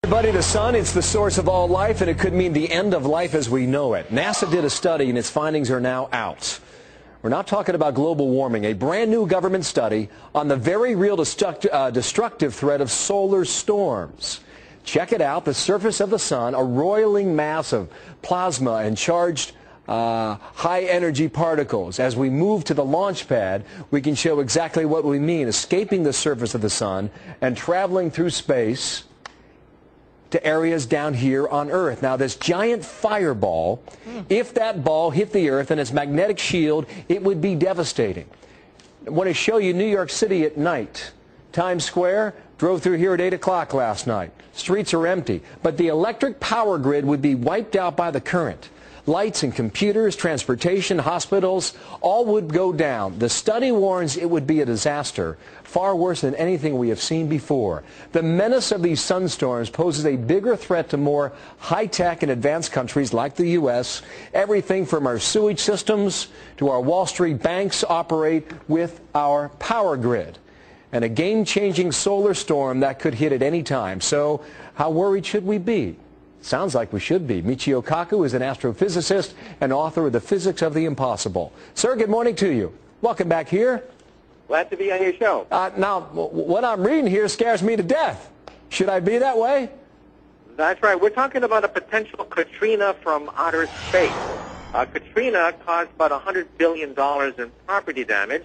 Everybody, the sun, it's the source of all life, and it could mean the end of life as we know it. NASA did a study, and its findings are now out. We're not talking about global warming, a brand new government study on the very real destructive threat of solar storms. Check it out, the surface of the sun, a roiling mass of plasma and charged high-energy particles. As we move to the launch pad, we can show exactly what we mean, escaping the surface of the sun and traveling through space to areas down here on Earth. Now, this giant fireball, if that ball hit the Earth and its magnetic shield, it would be devastating. I want to show you New York City at night. Times Square, drove through here at 8 o'clock last night. Streets are empty, but the electric power grid would be wiped out by the current. Lights and computers, transportation, hospitals, all would go down. The study warns it would be a disaster, far worse than anything we have seen before. The menace of these sunstorms poses a bigger threat to more high-tech and advanced countries like the U.S. Everything from our sewage systems to our Wall Street banks operate with our power grid. And a game-changing solar storm that could hit at any time. So how worried should we be? Sounds like we should be. Michio Kaku is an astrophysicist and author of The Physics of the Impossible. Sir, good morning to you. Welcome back here. Glad to be on your show. Now, what I'm reading here scares me to death. Should I be that way? That's right. We're talking about a potential Katrina from outer space. Katrina caused about $100 billion in property damage.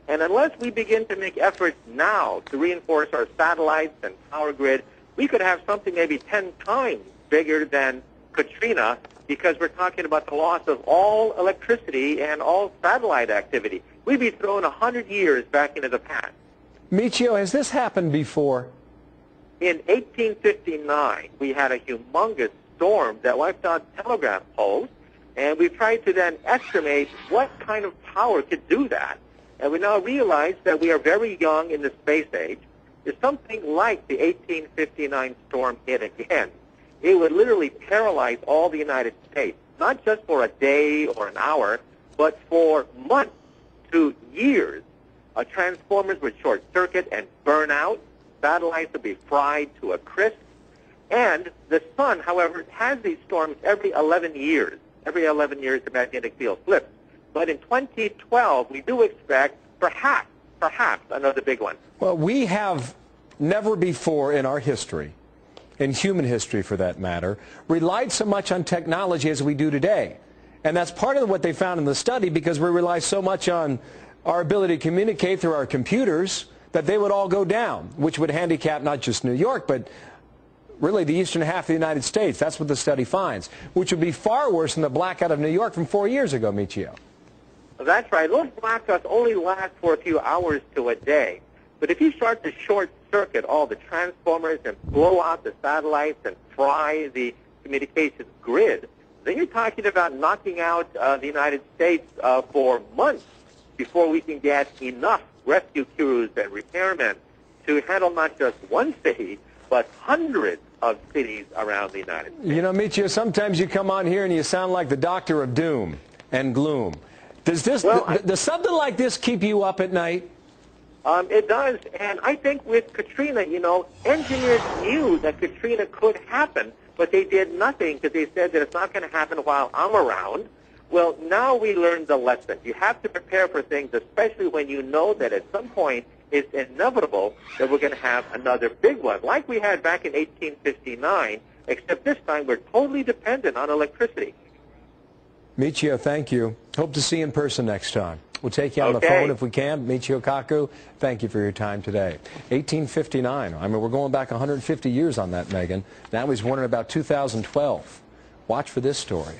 And unless we begin to make efforts now to reinforce our satellites and power grid, we could have something maybe 10 times bigger than Katrina, because we're talking about the loss of all electricity and all satellite activity. We'd be thrown 100 years back into the past. Michio, has this happened before? In 1859, we had a humongous storm that wiped out telegraph poles, and we tried to then estimate what kind of power could do that. And we now realize that we are very young in the space age. If something like the 1859 storm hit again, it would literally paralyze all the United States, not just for a day or an hour, but for months to years. Transformers would short circuit and burn out. Satellites would be fried to a crisp. And the sun, however, has these storms every 11 years. Every 11 years, the magnetic field flips. But in 2012, we do expect perhaps another big one. Well, we have never before in our history, in human history for that matter, relied so much on technology as we do today. And that's part of what they found in the study, because we rely so much on our ability to communicate through our computers that they would all go down, which would handicap not just New York, but really the eastern half of the United States. That's what the study finds, which would be far worse than the blackout of New York from 4 years ago, Michio. That's right. Those blackouts only last for a few hours to a day. But if you start to short-circuit all the transformers and blow out the satellites and fry the communications grid, then you're talking about knocking out the United States for months before we can get enough rescue crews and repairmen to handle not just one city, but hundreds of cities around the United States. You know, Michio, sometimes you come on here and you sound like the doctor of doom and gloom. Does something like this keep you up at night? It does, and I think with Katrina, you know, engineers knew that Katrina could happen, but they did nothing because they said that it's not going to happen while I'm around. Well, now we learned the lesson. You have to prepare for things, especially when you know that at some point it's inevitable that we're going to have another big one, like we had back in 1859, except this time we're totally dependent on electricity. Michio, thank you. Hope to see you in person next time. We'll take you on the phone if we can. Michio Kaku, thank you for your time today. 1859. I mean, we're going back 150 years on that, Megan. Now he's wondering about 2012. Watch for this story.